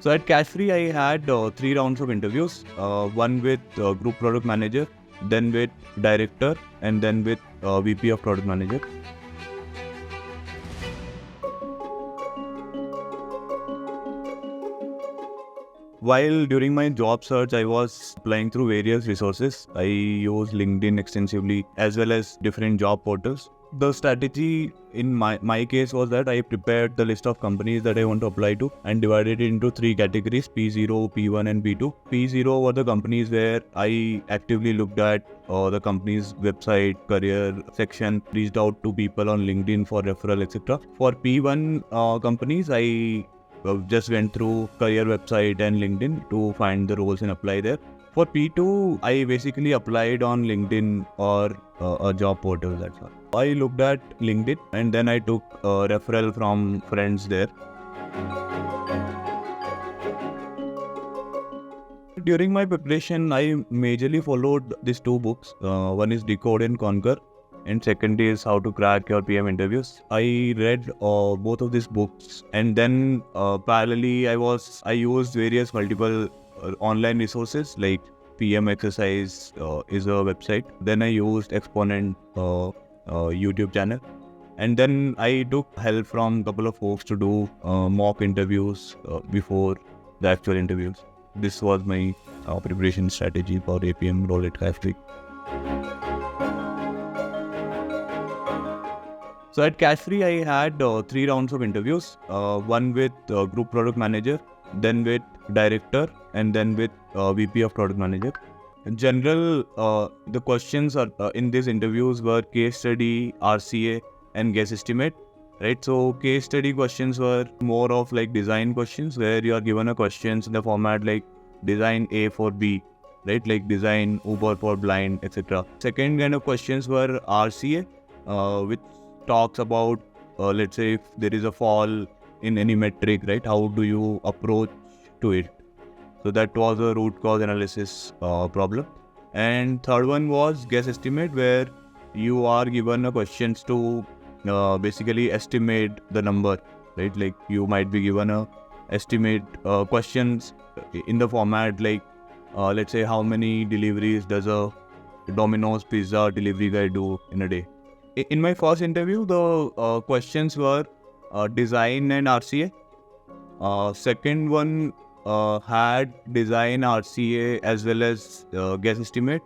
So at Cashfree, I had 3 rounds of interviews. One with group product manager, then with director, and then with VP of product manager. While during my job search, I was applying through various resources. I used LinkedIn extensively as well as different job portals. The strategy in my case was that I prepared the list of companies that I want to apply to and divided it into 3 categories: P0, P1 and P2. P0 were the companies where I actively looked at the company's website, career section, reached out to people on LinkedIn for referral, etc. For P1 companies, I just went through career website and LinkedIn to find the roles and apply there. For P2, I basically applied on LinkedIn or a job portal, that's all. I looked at LinkedIn and then I took a referral from friends there. During my preparation, I majorly followed these 2 books. One is Decode and Conquer, and second is How to Crack Your PM Interviews. I read both of these books, and then parallelly I used various multiple online resources like PM Exercise is a website. Then I used Exponent YouTube channel, and then I took help from a couple of folks to do mock interviews before the actual interviews. This was my preparation strategy for APM role at Cashfree. So at Cashfree, I had 3 rounds of interviews. One with group product manager, then with director, and then with VP of product manager. In general, the questions in these interviews were case study, RCA, and guess estimate. Right, so case study questions were more of like design questions where you are given a questions in the format like design A for B, right? Like design Uber for blind, etc. Second kind of questions were RCA, which talks about let's say if there is a fall in any metric, right? How do you approach to it? So that was a root cause analysis problem. And third one was guess estimate, where you are given a questions to basically estimate the number, right? Like you might be given a estimate questions in the format like let's say how many deliveries does a Domino's pizza delivery guy do in a day. In my first interview, the questions were design and RCA. Second one had design, RCA as well as guess estimate,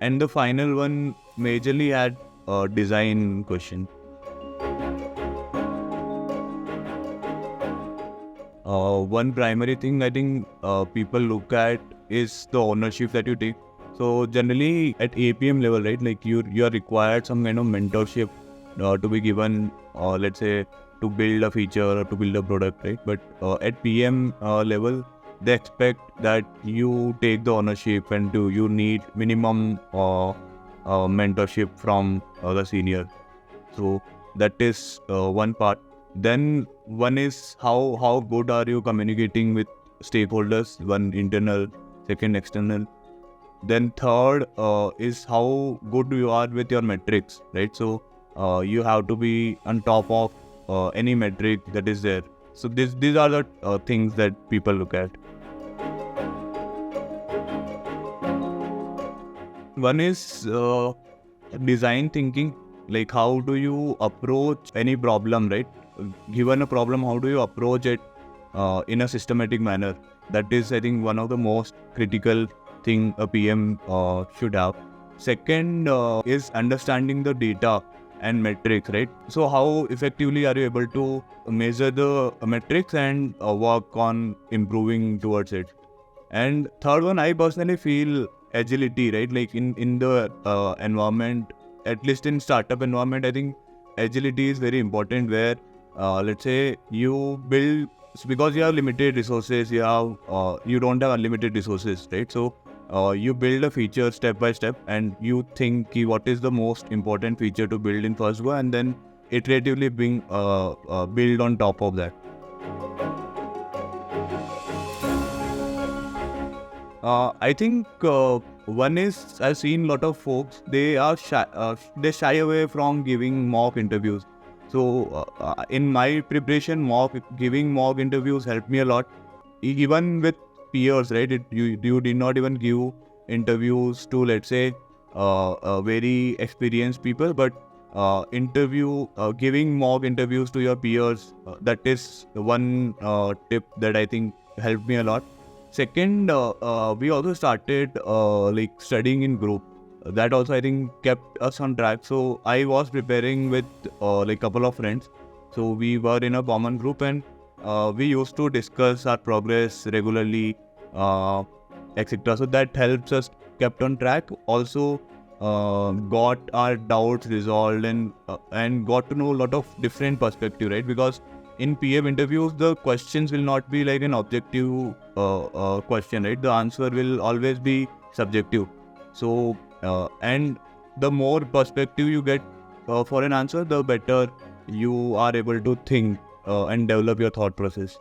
and the final one majorly had design question. One primary thing I think people look at is the ownership that you take. So generally at APM level, right, like you are required some kind of mentorship to be given, let's say to build a feature or to build a product, right? But at PM level, they expect that you take the ownership and you need minimum mentorship from the senior. So that is one part. Then one is how good are you communicating with stakeholders, one internal, second external. Then third is how good you are with your metrics, right? So you have to be on top of any metric that is there. So these are the things that people look at. One is design thinking, like how do you approach any problem, right? Given a problem, how do you approach it in a systematic manner? That is, I think, one of the most critical thing a PM should have. Second is understanding the data and metrics, right? So how effectively are you able to measure the metrics and work on improving towards it? And third one, I personally feel agility, right? Like in the environment, at least in startup environment, I think agility is very important, where let's say you build, because you have limited resources, you don't have unlimited resources, right? So you build a feature step by step, and you think what is the most important feature to build in first go, and then iteratively build on top of that. I think one is, I've seen a lot of folks, they shy away from giving mock interviews. So in my preparation, giving mock interviews helped me a lot. even with peers, right? You did not even give interviews to, let's say, very experienced people, but giving mock interviews to your peers. That is the one tip that I think helped me a lot. Second, we also started like studying in group. That also I think kept us on track. So I was preparing with like couple of friends. So we were in a common group, and we used to discuss our progress regularly, etc. So that helps us kept on track. Also got our doubts resolved, and got to know a lot of different perspective, right? Because in PM interviews, the questions will not be like an objective question, right? The answer will always be subjective. So and the more perspective you get for an answer, the better you are able to think and develop your thought process.